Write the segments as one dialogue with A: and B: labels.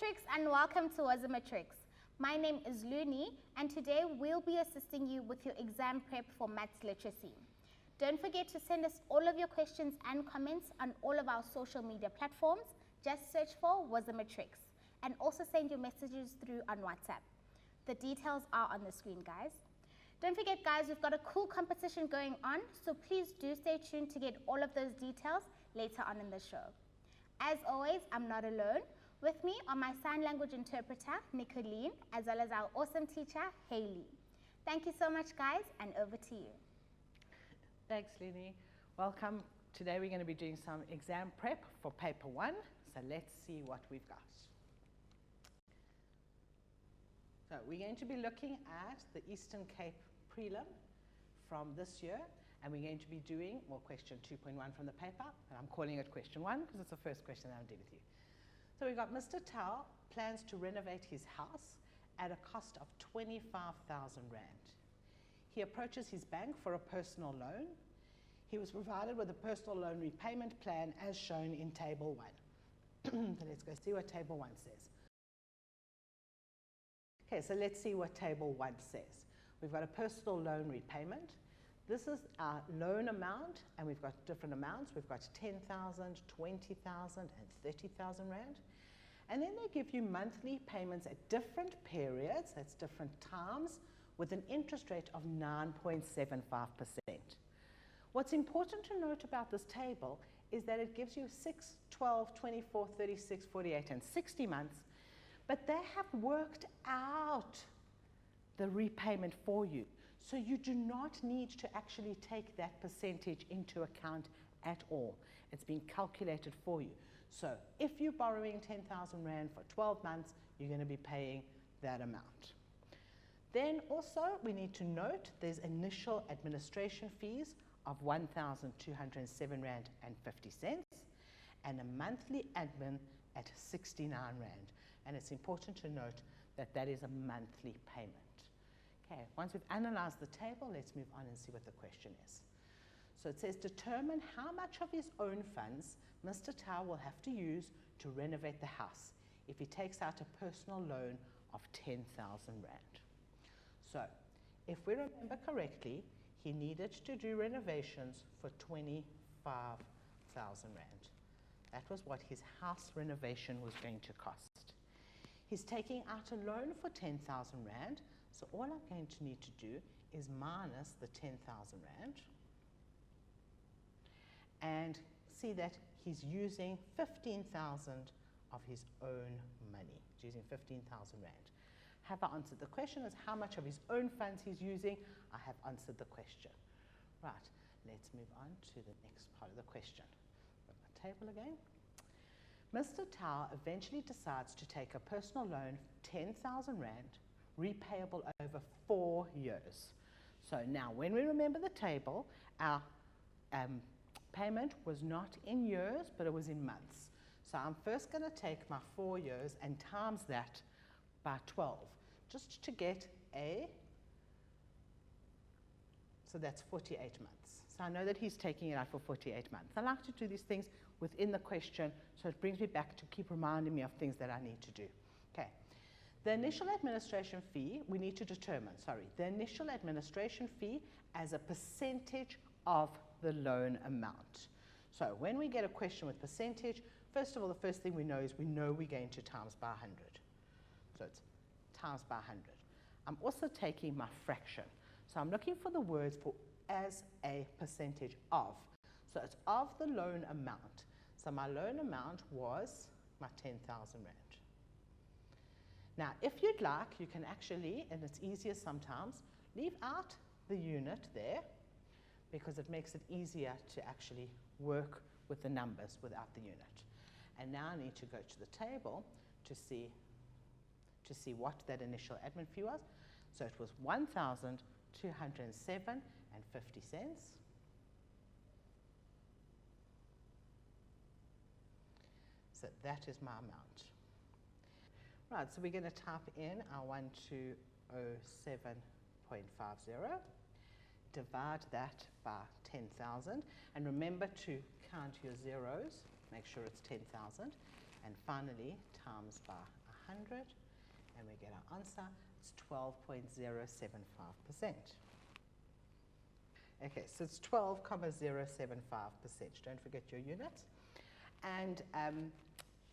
A: Matrix and welcome to Matrix. My name is Luni and today we'll be assisting you with your exam prep for maths literacy. Don't forget to send us all of your questions and comments on all of our social media platforms. Just search for Matrix and also send your messages through on WhatsApp. The details are on the screen, guys. Don't forget, guys, we've got a cool competition going on, so please do stay tuned to get all of those details later on in the show. As always, I'm not alone. With me are my sign language interpreter, Nicolene, as well as our awesome teacher, Hayley. Thank you so much, guys, and over to you.
B: Thanks, Luni. Welcome. Today we're going to be doing some exam prep for paper 1, so let's see what we've got. So we're going to be looking at the Eastern Cape prelim from this year, and we're going to be doing, well, question 2.1 from the paper, and I'm calling it question 1 because it's the first question that I'm doing with you. So we've got Mr. Tao plans to renovate his house at a cost of 25,000 Rand. He approaches his bank for a personal loan. He was provided with a personal loan repayment plan as shown in Table 1. So let's go see what Table 1 says. Okay, so let's see what Table 1 says. We've got a personal loan repayment. This is our loan amount, and we've got different amounts. We've got 10,000, 20,000, and 30,000 Rand. And then they give you monthly payments at different periods, that's different times, with an interest rate of 9.75%. What's important to note about this table is that it gives you 6, 12, 24, 36, 48, and 60 months, but they have worked out the repayment for you. So you do not need to actually take that percentage into account at all. It's been calculated for you. So if you're borrowing 10,000 Rand for 12 months, you're going to be paying that amount. Then also we need to note there's initial administration fees of 1,207 Rand and 50 cents and a monthly admin at 69 Rand. And it's important to note that that is a monthly payment. Okay, once we've analyzed the table, let's move on and see what the question is. So it says, determine how much of his own funds Mr. Tao will have to use to renovate the house if he takes out a personal loan of 10,000 Rand. So if we remember correctly, he needed to do renovations for 25,000 Rand. That was what his house renovation was going to cost. He's taking out a loan for 10,000 Rand, so all I'm going to need to do is minus the 10,000 Rand and see that he's using 15,000 of his own money. He's using 15,000 Rand. Have I answered the question as how much of his own funds he's using? I have answered the question. Right, let's move on to the next part of the question. Got my table again. Mr. Tao eventually decides to take a personal loan, 10,000 Rand, repayable over 4 years. So now when we remember the table, our payment was not in years, but it was in months. So I'm first going to take my 4 years and times that by 12, just to get so that's 48 months. So I know that he's taking it out for 48 months. I like to do these things within the question, so it brings me back to keep reminding me of things that I need to do. Okay. The initial administration fee, we need to determine, the initial administration fee as a percentage of the loan amount. So when we get a question with percentage, first of all, the first thing we know is we know we're going to times by 100. So it's times by 100. I'm also taking my fraction. So I'm looking for the words for as a percentage of. So it's of the loan amount. So my loan amount was my 10,000 Rand. Now, if you'd like, you can actually, and it's easier sometimes, leave out the unit there because it makes it easier to actually work with the numbers without the unit. And now I need to go to the table to see what that initial admin fee was. So it was 1,207 and 50 cents. So that is my amount. Right, so we're going to type in our 1207.50, divide that by 10,000, and remember to count your zeros, make sure it's 10,000, and finally times by 100, and we get our answer. It's 12.075%. Okay, so it's 12.075%. Don't forget your units. And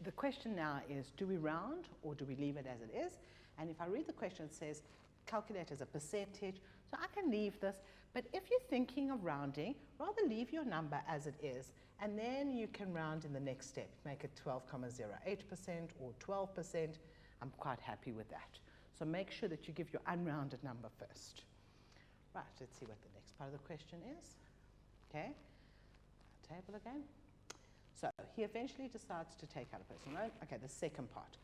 B: the question now is, do we round or do we leave it as it is? And if I read the question, it says, calculate as a percentage. So I can leave this, but if you're thinking of rounding, rather leave your number as it is, and then you can round in the next step. Make it 12.08% or 12%. I'm quite happy with that. So make sure that you give your unrounded number first. Right, let's see what the next part of the question is. Okay, table again. So he eventually decides to take out a personal loan. Okay, the second part.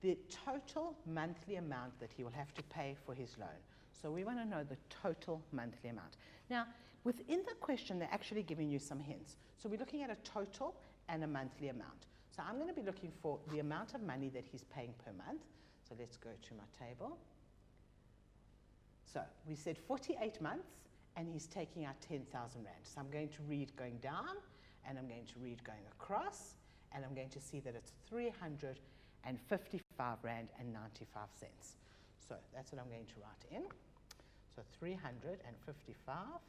B: The total monthly amount that he will have to pay for his loan. So we want to know the total monthly amount. Now, within the question, they're actually giving you some hints. So we're looking at a total and a monthly amount. So I'm going to be looking for the amount of money that he's paying per month. So let's go to my table. So we said 48 months, and he's taking out 10,000 Rand. So I'm going to read going down, and I'm going to read going across, and I'm going to see that it's 355 Rand and 95 cents. So that's what I'm going to write in. So 355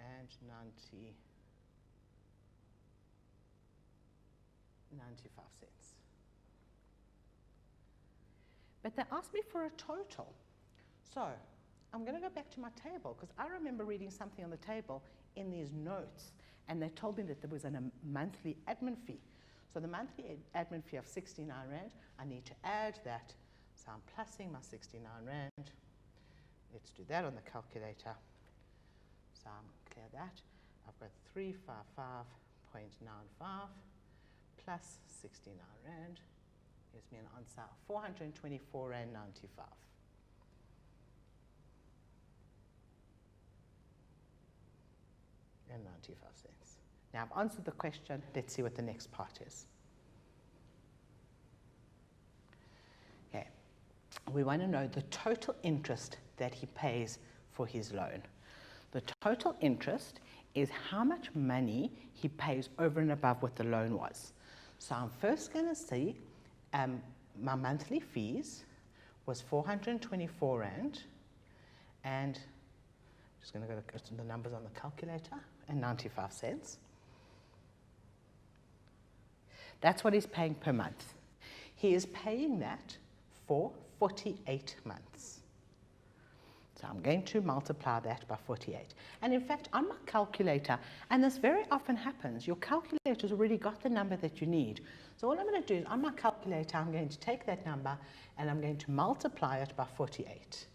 B: and 95 cents. But they asked me for a total. So I'm going to go back to my table, because I remember reading something on the table in these notes, and they told me that there was a monthly admin fee. So the monthly admin fee of 69 Rand, I need to add that. So I'm plussing my 69 Rand. Let's do that on the calculator. So I'm clear that. I've got 355.95 plus 69 Rand. Gives me an answer of 424 Rand 95. And 95 cents. Now I've answered the question. Let's see what the next part is. Okay, we want to know the total interest that he pays for his loan. The total interest is how much money he pays over and above what the loan was. So I'm first going to see my monthly fees was 424 Rand, and I'm just going to go to the numbers on the calculator, and 95 cents. That's what he's paying per month. He is paying that for 48 months. So I'm going to multiply that by 48. And in fact, on my calculator, and this very often happens, your calculator's already got the number that you need. So all I'm going to do is, on my calculator, I'm going to take that number and I'm going to multiply it by 48.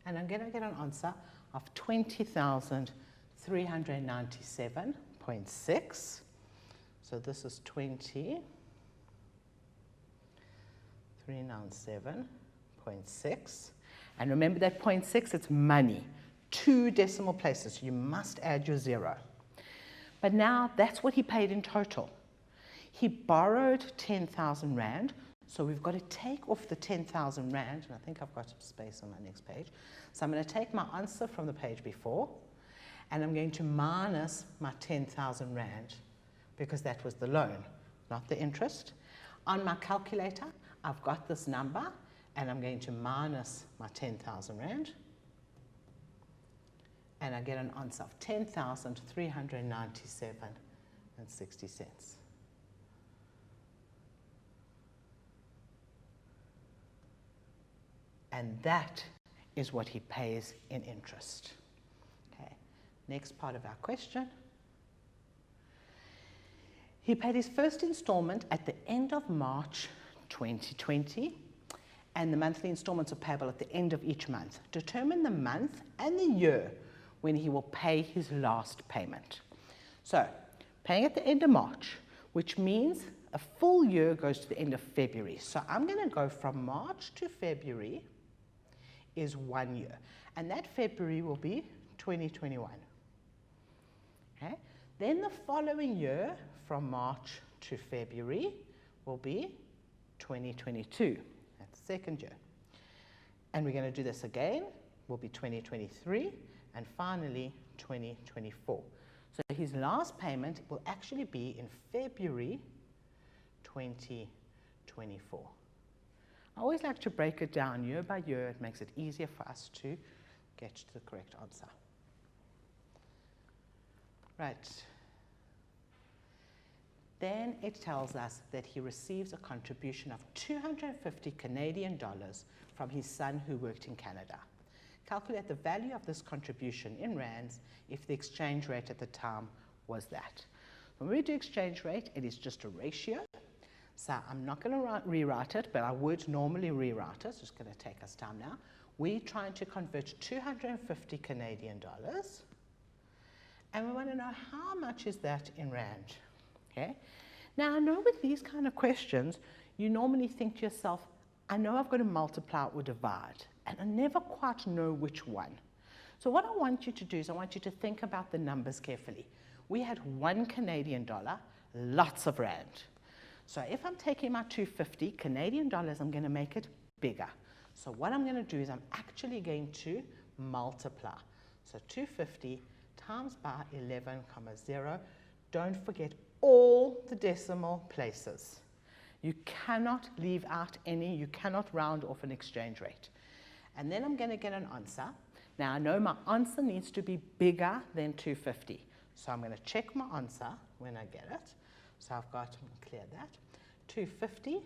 B: And I'm going to get an answer of 20,397.6. So this is 20,397.6. And remember that 0.6, it's money. 2 decimal places, so you must add your 0. But now that's what he paid in total. He borrowed 10,000 Rand, so we've got to take off the 10,000 Rand, and I think I've got some space on my next page. So I'm going to take my answer from the page before, and I'm going to minus my 10,000 Rand, because that was the loan, not the interest. On my calculator, I've got this number, and I'm going to minus my 10,000 Rand, and I get an answer of 10,397.60 cents. And that is what he pays in interest. Okay, next part of our question. He paid his first installment at the end of March 2020, and the monthly installments are payable at the end of each month. Determine the month and the year when he will pay his last payment. So, paying at the end of March, which means a full year goes to the end of February. So I'm going to go from March to February is 1 year. And that February will be 2021. Okay? Then the following year, from March to February, will be 2022. That's the second year. And we're going to do this again, will be 2023, and finally 2024. So his last payment will actually be in February 2024. I always like to break it down year by year. It makes it easier for us to get to the correct answer. Right. Then it tells us that he receives a contribution of 250 Canadian dollars from his son who worked in Canada. Calculate the value of this contribution in rands if the exchange rate at the time was that. When we do exchange rate, it is just a ratio. So I'm not going to rewrite it, but I would normally rewrite it. It's just going to take us time now. We're trying to convert 250 Canadian dollars. And we want to know how much is that in rand. Okay? Now, I know with these kind of questions, you normally think to yourself, I know I've got to multiply or divide, and I never quite know which one. So what I want you to do is I want you to think about the numbers carefully. We had 1 Canadian dollar, lots of rand. So if I'm taking my 250 Canadian dollars, I'm going to make it bigger. So what I'm going to do is I'm actually going to multiply. So 250 times by 11,0. Don't forget all the decimal places. You cannot leave out any, you cannot round off an exchange rate. And then I'm going to get an answer. Now I know my answer needs to be bigger than 250. So I'm going to check my answer when I get it. So I've got, clear that, 250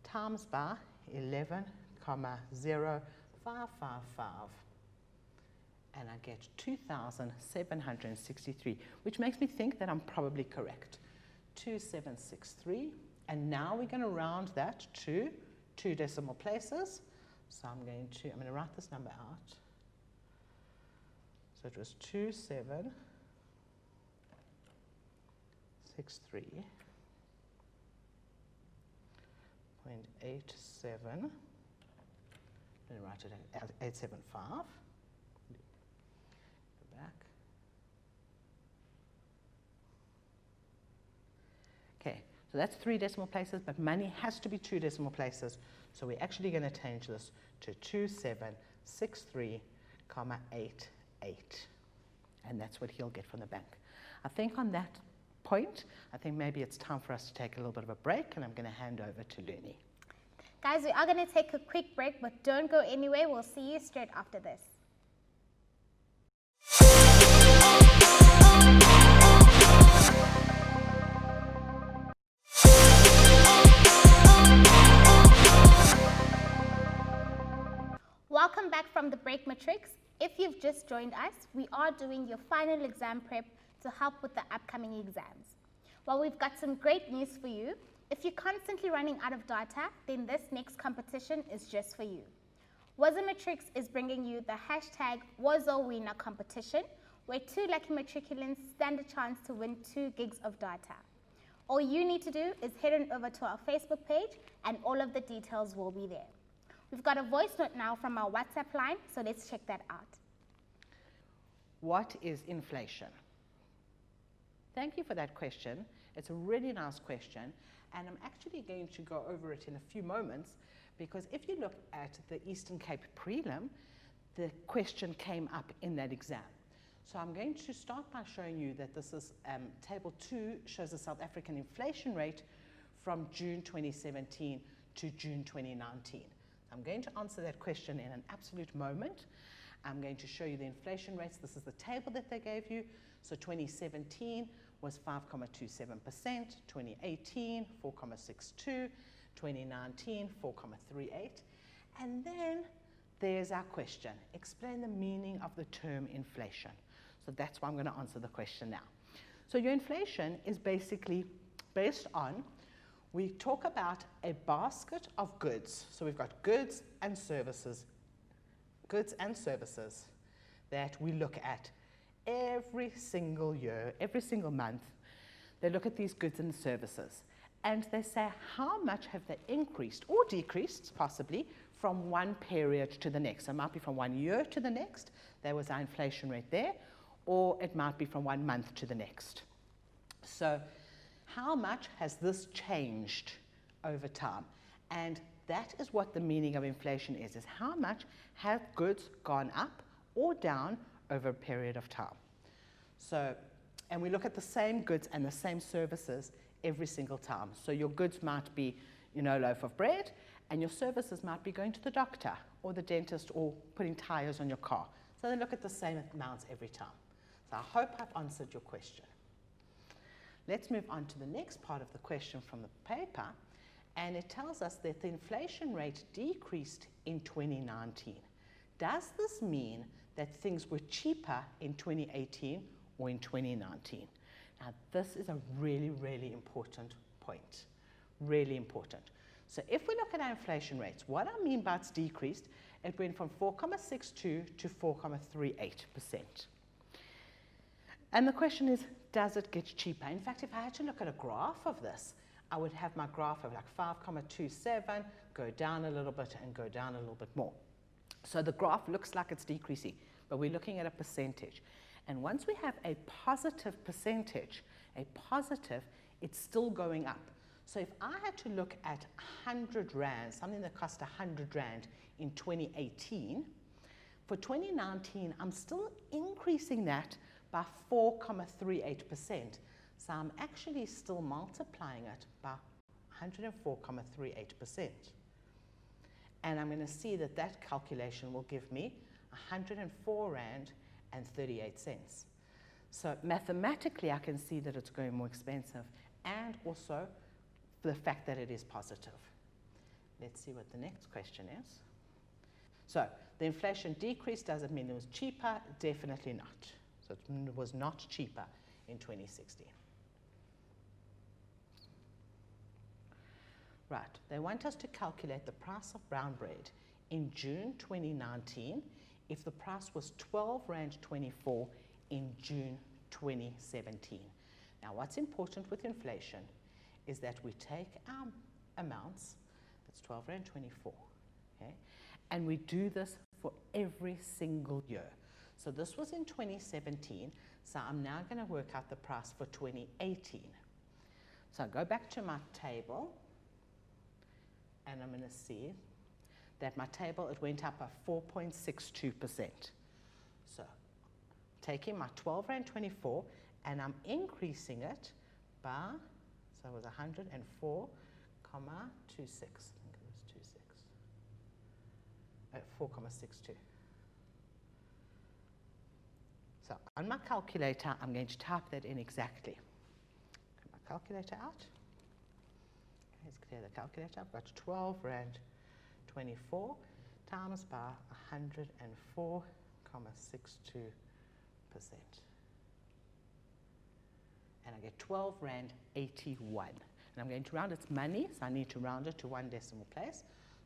B: times by 11,0555. And I get 2,763, which makes me think that I'm probably correct. 2,763, and now we're going to round that to 2 decimal places. So I'm going to write this number out. So it was 2,763.87. Let me write it at 875. Go back. Okay, so that's 3 decimal places, but money has to be 2 decimal places. So we're actually going to change this to 2,763,88. And that's what he'll get from the bank. I think on that point, I think maybe it's time for us to take a little bit of a break, and I'm going to hand over to Luni.
A: Guys, we are going to take a quick break, but don't go anywhere. We'll see you straight after this. Welcome back from the break, Matrix. If you've just joined us, we are doing your final exam prep to help with the upcoming exams. Well, we've got some great news for you. If you're constantly running out of data, then this next competition is just for you. Woza Matrix is bringing you the hashtag WozoWinner competition, where 2 lucky matriculants stand a chance to win 2 gigs of data. All you need to do is head on over to our Facebook page, and all of the details will be there. We've got a voice note now from our WhatsApp line, so let's check that out.
B: What is inflation? Thank you for that question. It's a really nice question, and I'm actually going to go over it in a few moments, because if you look at the Eastern Cape prelim, the question came up in that exam. So I'm going to start by showing you that this is table 2 shows the South African inflation rate from June 2017 to June 2019. I'm going to answer that question in an absolute moment. I'm going to show you the inflation rates. This is the table that they gave you. So 2017 was 5.27%, 2018, 4.62%, 2019, 4.38%. And then there's our question. Explain the meaning of the term inflation. So that's why I'm going to answer the question now. So your inflation is basically based on, we talk about a basket of goods. So we've got goods and services that we look at every single year, every single month. They look at these goods and services, and they say how much have they increased or decreased, possibly, from one period to the next. So it might be from 1 year to the next, there was our inflation rate there, or it might be from 1 month to the next. So how much has this changed over time? And that is what the meaning of inflation is how much have goods gone up or down over a period of time. So, and we look at the same goods and the same services every single time. So your goods might be, a loaf of bread, And your services might be going to the doctor or the dentist or putting tires on your car. So they look at the same amounts every time. So I hope I've answered your question. Let's move on to the next part of the question from the paper. And it tells us that the inflation rate decreased in 2019. Does this mean that things were cheaper in 2018 or in 2019? Now, this is a really, really important point. Really important. So if we look at our inflation rates, what I mean by it's decreased, it went from 4.62 to 4.38%. And the question is, does it get cheaper? In fact, if I had to look at a graph of this, I would have my graph of like 5.27, go down a little bit and go down a little bit more. So the graph looks like it's decreasing, but we're looking at a percentage. And once we have a positive percentage, it's still going up. So if I had to look at 100 Rand, something that cost 100 Rand in 2018, for 2019, I'm still increasing that by 4.38%. So I'm actually still multiplying it by 104.38%. And I'm going to see that that calculation will give me 104 Rand and 38 cents. So mathematically, I can see that it's going more expensive, and also the fact that it is positive. Let's see what the next question is. So the inflation decreased, does it mean it was cheaper? Definitely not. So it was not cheaper in 2016. Right, they want us to calculate the price of brown bread in June 2019 if the price was 12 Rand 24 in June 2017. Now, what's important with inflation is that we take our amounts, that's 12 Rand 24, okay, and we do this for every single year. So this was in 2017, so I'm now going to work out the price for 2018. So I go back to my table, and I'm going to see that my table, it went up by 4.62%. So taking my 12 Rand 24, and I'm increasing it by, so it was 104.26. I think it was 4.62. So on my calculator, I'm going to type that in exactly. Get my calculator out. Let's clear the calculator. I've got 12 Rand 24 times by 104.62%. And I get 12 Rand 81. And I'm going to round, it's money, so I need to round it to one decimal place.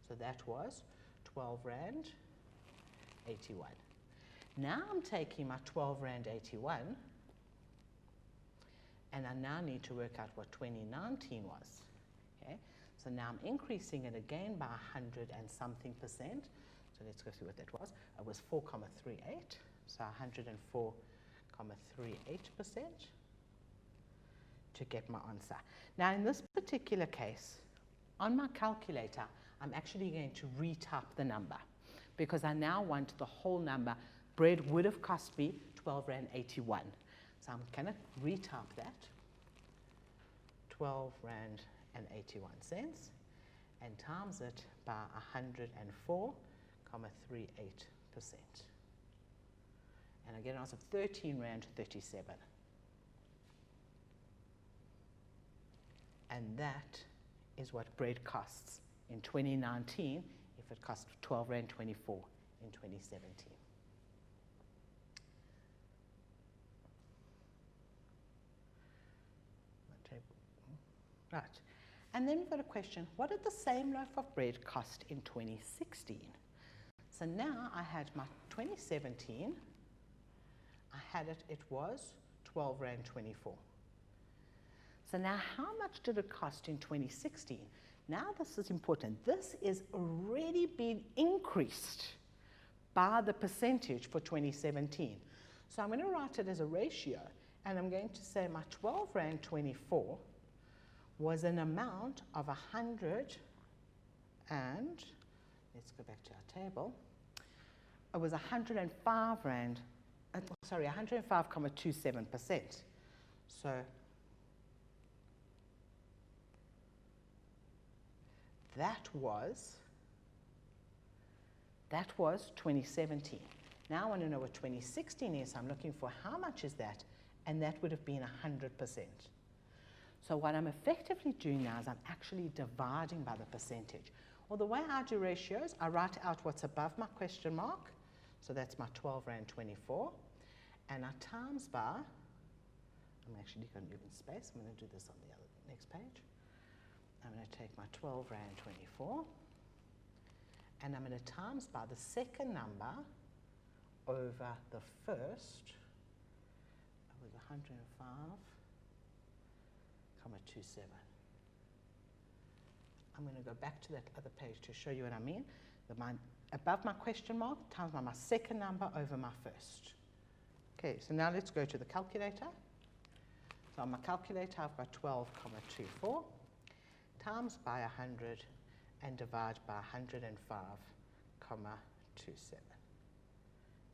B: So that was 12 Rand 81. Now I'm taking my 12 Rand 81, and I now need to work out what 2019 was. Okay? So now I'm increasing it again by 100 and something percent. So let's go see what that was. It was 4.38, so 104.38% to get my answer. Now in this particular case, on my calculator, I'm actually going to retype the number because I now want the whole number. Bread would have cost me 12 Rand 81. So I'm going to retype that, 12 Rand and 81 cents, and times it by 104.38%. And I get an answer of 13 Rand 37. And that is what bread costs in 2019 if it cost 12 Rand 24 in 2017. Right, and then we've got a question, what did the same loaf of bread cost in 2016? So now I had my 2017, I had it, it was 12 Rand 24. So now how much did it cost in 2016? Now this is important. This is already been increased by the percentage for 2017. So I'm going to write it as a ratio, and I'm going to say my 12 Rand 24 was an amount of 100 and, let's go back to our table, it was 105 Rand, sorry, 105.27%. So that was 2017. Now I want to know what 2016 is. I'm looking for how much is that, and that would have been 100%. So what I'm effectively doing now is I'm actually dividing by the percentage. Well, the way I do ratios, I write out what's above my question mark. So that's my 12 Rand 24. And I times by, I'm actually going to leave in space. I'm going to do this on the next page. I'm going to take my 12 Rand 24. And I'm going to times by the second number over the first, over the 105,27. I'm going to go back to that other page to show you what I mean. Above my question mark times by my second number over my first. Okay, so now let's go to the calculator. So on my calculator, I've got 12,24 times by 100 and divide by 105,27.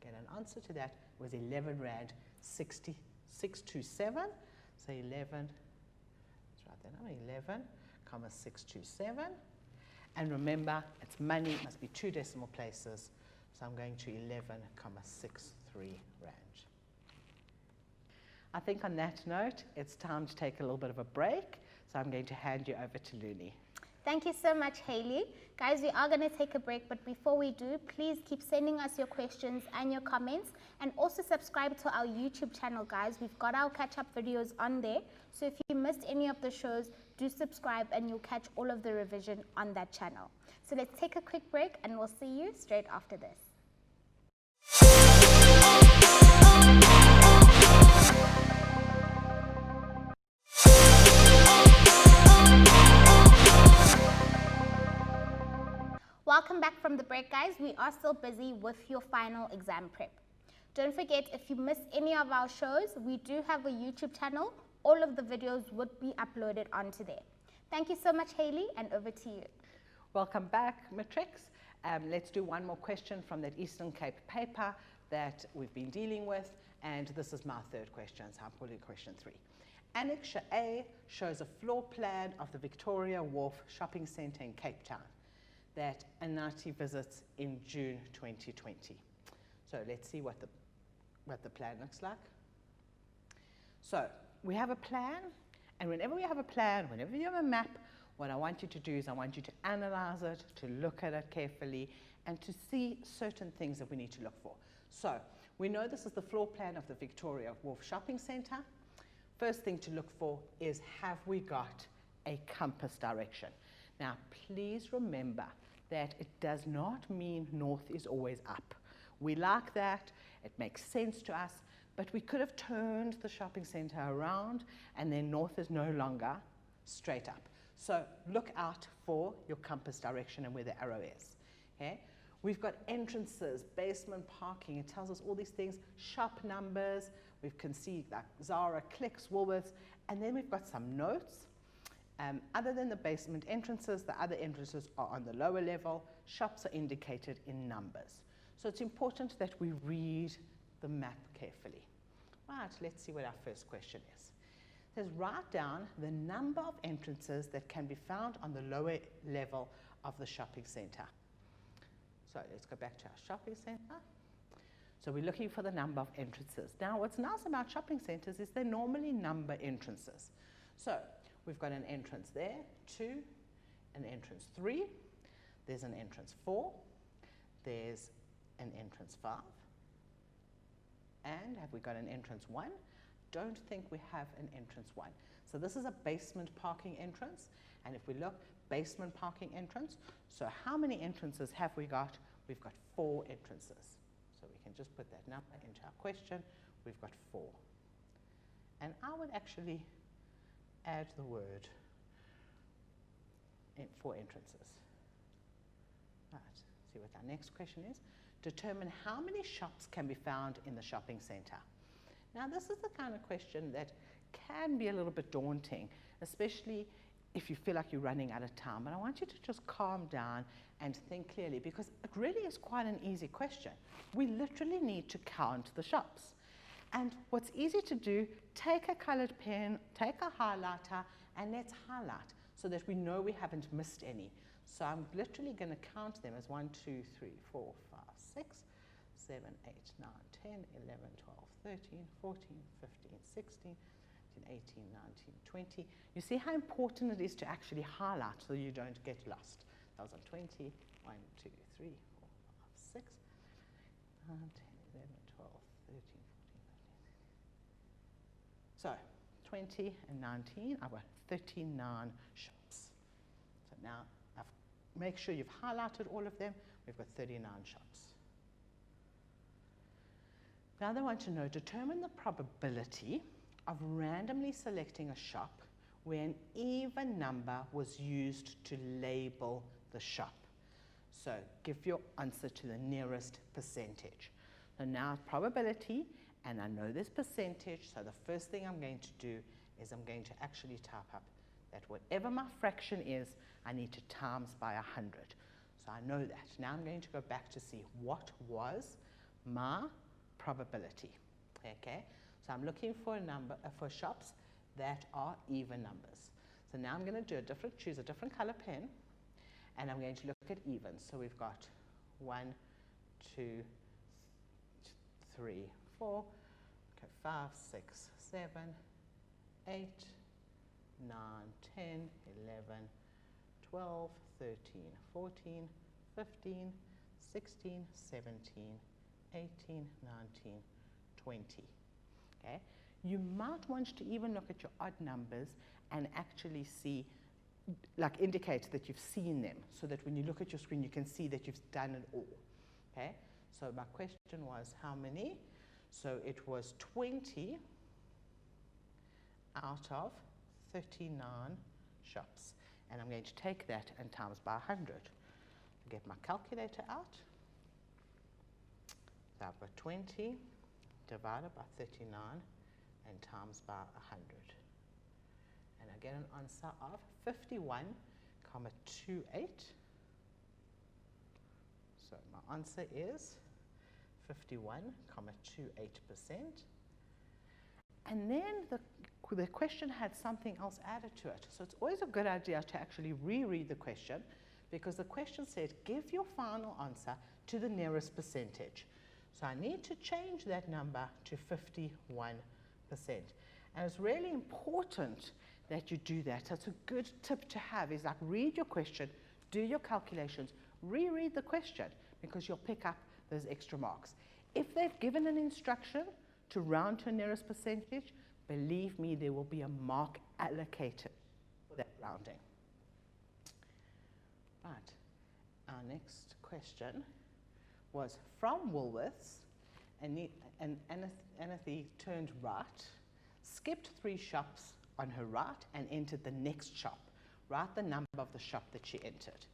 B: Get an answer to that was 11 Rand 627. So 11, let's write that down, 11,627. And remember, it's money, it must be 2 decimal places. So I'm going to 11,63 Rand. I think on that note, it's time to take a little bit of a break. So I'm going to hand you over to Luni.
A: Thank you so much, Hayley. Guys, we are going to take a break, but before we do, please keep sending us your questions and your comments, and also subscribe to our YouTube channel, guys. We've got our catch-up videos on there, so if you missed any of the shows, do subscribe and you'll catch all of the revision on that channel. So let's take a quick break and we'll see you straight after this. Welcome back from the break, guys. We are still busy with your final exam prep. Don't forget, if you miss any of our shows, we do have a YouTube channel. All of the videos would be uploaded onto there. Thank you so much, Hayley, and over to you.
B: Welcome back, Matrix. Let's do one more question from that Eastern Cape paper that we've been dealing with, and this is my third question, so I'm calling question 3. Annexure A shows a floor plan of the Victoria Wharf Shopping Centre in Cape Town that Anati visits in June 2020. So let's see what the plan looks like. So we have a plan, and whenever we have a plan, whenever you have a map, what I want you to do is I want you to analyze it, to look at it carefully, and to see certain things that we need to look for. So we know this is the floor plan of the Victoria Wharf Shopping Centre. First thing to look for is, have we got a compass direction? Now, please remember that it does not mean north is always up. We like that, it makes sense to us, but we could have turned the shopping centre around and then north is no longer straight up. So look out for your compass direction and where the arrow is. Okay? We've got entrances, basement parking, it tells us all these things, shop numbers, we can see like Zara, Clicks, Woolworths, and then we've got some notes. Other than the basement entrances, the other entrances are on the lower level. Shops are indicated in numbers. So it's important that we read the map carefully. Right, let's see what our first question is. It says, write down the number of entrances that can be found on the lower level of the shopping centre. So let's go back to our shopping centre. So we're looking for the number of entrances. Now, what's nice about shopping centres is they normally number entrances. So we've got an entrance there, 2, an entrance 3, there's an entrance 4, there's an entrance 5, and have we got an entrance 1? Don't think we have an entrance 1. So this is a basement parking entrance, and if we look, basement parking entrance, so how many entrances have we got? We've got 4 entrances. So we can just put that number into our question, we've got 4. And I would actually add the word 4 entrances. Right, see what our next question is. Determine how many shops can be found in the shopping centre. Now this is the kind of question that can be a little bit daunting, especially if you feel like you're running out of time. But I want you to just calm down and think clearly, because it really is quite an easy question. We literally need to count the shops. And what's easy to do, take a coloured pen, take a highlighter, and let's highlight so that we know we haven't missed any. So I'm literally going to count them as 1, 2, 3, 4, 5, 6, 7, 8, 9, 10, 11, 12, 13, 14, 15, 16, 18, 19, 20. You see how important it is to actually highlight so you don't get lost. That was on 20, 1, 2, 3, 4, 5, 6, 9, 10, 11, 12, 13, 14, 15. So 20 and 19, I've got 39 shops. So now make sure you've highlighted all of them. We've got 39 shops. Now they want to know, determine the probability of randomly selecting a shop where an even number was used to label the shop. So give your answer to the nearest percentage. So now probability, and I know this percentage, so the first thing I'm going to do is I'm going to actually type up that whatever my fraction is, I need to times by 100. So I know that. Now I'm going to go back to see what was my probability. Okay, so I'm looking for a number for shops that are even numbers. So now I'm going to choose a different color pen, and I'm going to look at evens. So we've got 1, 2, 3, 4, okay, 5, 6, 7, 8, 9, 10, 11, 12, 13, 14, 15, 16, 17, 18, 19, 20. Okay? You might want to even look at your odd numbers and actually see, like indicate that you've seen them, so that when you look at your screen you can see that you've done it all. Okay? So my question was how many? So it was 20 out of 39 shops. And I'm going to take that and times by 100. Get my calculator out. So I've got 20 divided by 39 and times by 100. And I get an answer of 51,28. So my answer is 51,28%. And then the question had something else added to it. So it's always a good idea to actually reread the question, because the question said, give your final answer to the nearest percentage. So I need to change that number to 51%. And it's really important that you do that. That's a good tip to have, is like read your question, do your calculations, reread the question, because you'll pick up those extra marks. If they've given an instruction to round to a nearest percentage, believe me, there will be a mark allocated for that rounding. Right, our next question was from Woolworths, and Anathy turned right, skipped 3 shops on her right and entered the next shop. Write the number of the shop that she entered.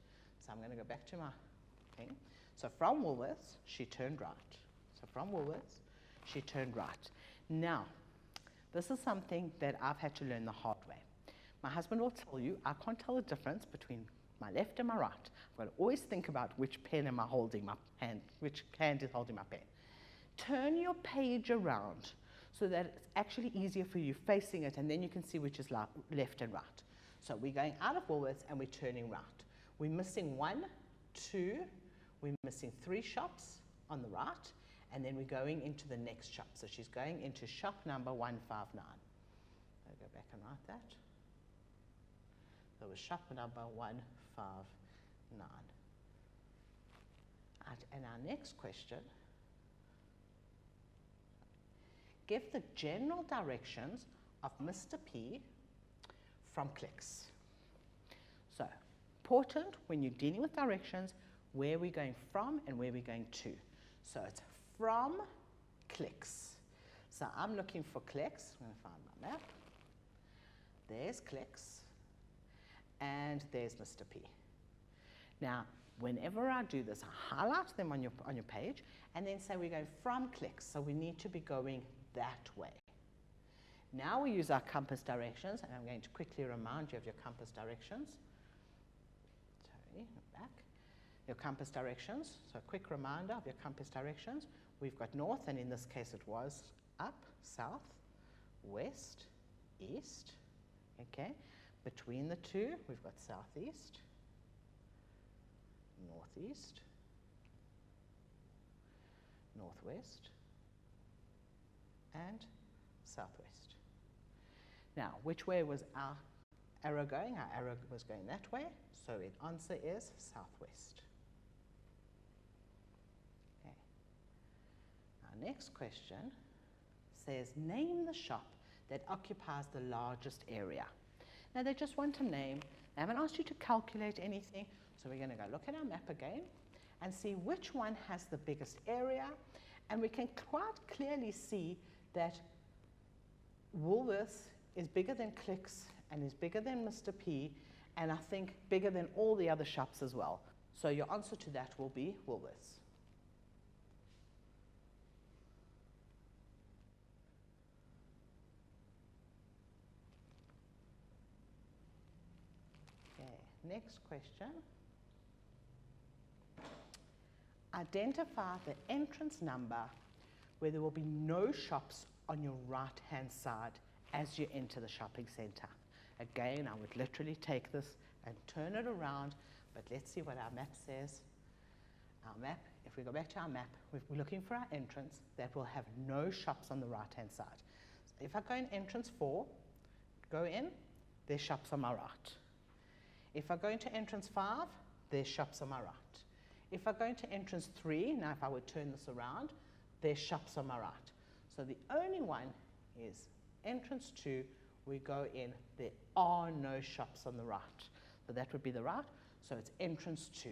B: So I'm going to go back to my thing. So from Woolworths, she turned right. So from Woolworths, she turned right. Now, this is something that I've had to learn the hard way. My husband will tell you, I can't tell the difference between my left and my right. I've got to always think about which pen am I holding my hand, which hand is holding my pen. Turn your page around so that it's actually easier for you facing it, and then you can see which is left and right. So we're going out of Woolworths and we're turning right. We're missing 1, 2, we're missing 3 shops on the right, and then we're going into the next shop. So she's going into shop number 159. I'll go back and write that. That was shop number 159. And our next question, give the general directions of Mr. P from Clicks. So, important when you're dealing with directions, where we're going from and where we're going to. So it's from Clicks. So I'm looking for Clicks. I'm going to find my map. There's Clicks. And there's Mr. P. Now, whenever I do this, I highlight them on your page and then say we're going from Clicks. So we need to be going that way. Now we use our compass directions, and I'm going to quickly remind you of your compass directions. Sorry, back. Your compass directions, so a quick reminder of your compass directions. We've got north, and in this case it was up, south, west, east. Okay, between the two we've got southeast, northeast, northwest, and southwest. Now, which way was our arrow going? Our arrow was going that way, so the answer is southwest. Okay. Our next question says, name the shop that occupies the largest area. Now, they just want a name. They haven't asked you to calculate anything, so we're going to go look at our map again and see which one has the biggest area, and we can quite clearly see that Woolworths is bigger than Clicks and is bigger than Mr. P, and I think bigger than all the other shops as well. So your answer to that will be Woolworths. Okay, next question. Identify the entrance number where there will be no shops on your right-hand side as you enter the shopping centre. Again, I would literally take this and turn it around, but let's see what our map says. Our map, if we go back to our map, we're looking for our entrance that will have no shops on the right-hand side. So if I go in entrance 4, go in, there's shops on my right. If I go into entrance 5, there's shops on my right. If I go into entrance 3, now if I would turn this around, there's shops on my right. So the only one is entrance 2, we go in, there are no shops on the right. So that would be the right, so it's entrance 2.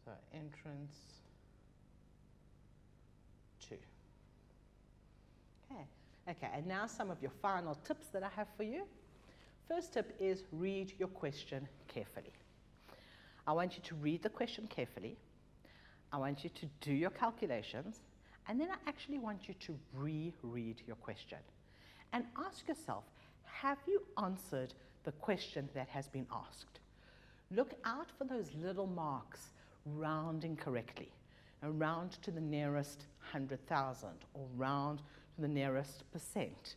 B: So entrance 2. Okay, and now some of your final tips that I have for you. First tip is read your question carefully. I want you to read the question carefully. I want you to do your calculations, and then I actually want you to reread your question and ask yourself, have you answered the question that has been asked? Look out for those little marks rounding correctly, and round to the nearest 100,000 or round to the nearest percent.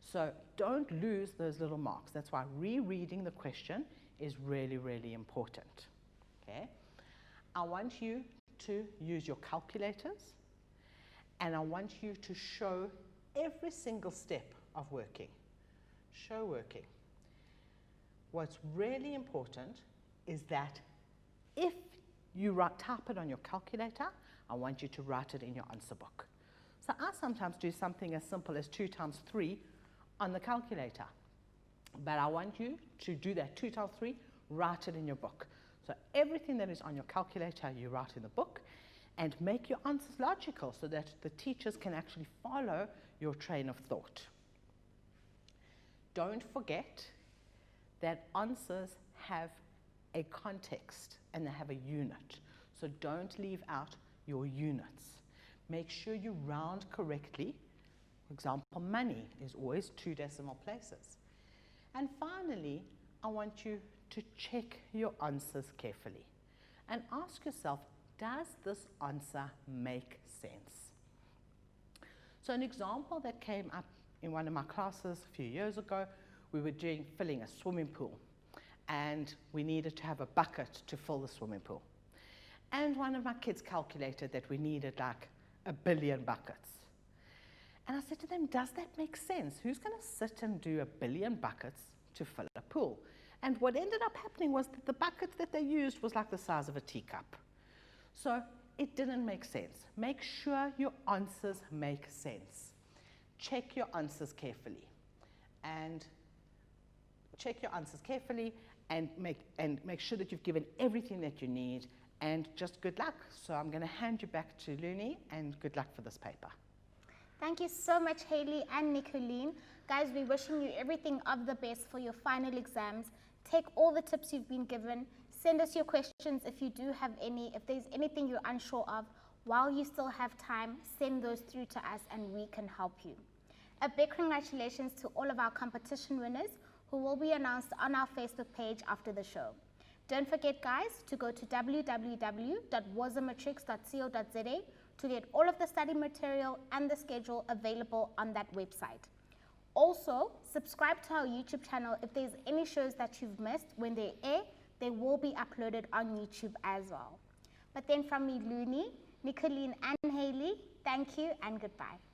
B: So don't lose those little marks. That's why rereading the question is really, really important. Okay? I want you to use your calculators, and I want you to show every single step of working. Show working. What's really important is that if you type it on your calculator, I want you to write it in your answer book. So I sometimes do something as simple as 2 times 3 on the calculator, but I want you to do that 2 times 3, write it in your book. So everything that is on your calculator, you write in the book, and make your answers logical so that the teachers can actually follow your train of thought. Don't forget that answers have a context and they have a unit. So don't leave out your units. Make sure you round correctly. For example, money is always 2 decimal places. And finally, I want you to check your answers carefully and ask yourself, does this answer make sense? So an example that came up in one of my classes a few years ago, we were filling a swimming pool, and we needed to have a bucket to fill the swimming pool. And one of my kids calculated that we needed like 1 billion buckets. And I said to them, does that make sense? Who's going to sit and do 1 billion buckets to fill a pool? And what ended up happening was that the bucket that they used was like the size of a teacup. So it didn't make sense. Make sure your answers make sense. Check your answers carefully. And make sure that you've given everything that you need, and just good luck. So I'm going to hand you back to Luni, and good luck for this paper.
A: Thank you so much, Haley and Nicolene. Guys, we're wishing you everything of the best for your final exams. Take all the tips you've been given. Send us your questions if you do have any. If there's anything you're unsure of, while you still have time, send those through to us and we can help you. A big congratulations to all of our competition winners who will be announced on our Facebook page after the show. Don't forget, guys, to go to www.wozamatrix.co.za to get all of the study material and the schedule available on that website. Also, subscribe to our YouTube channel. If there's any shows that you've missed when they air, they will be uploaded on YouTube as well. But then from me, Looney, Nicolene and Hayley, thank you and goodbye.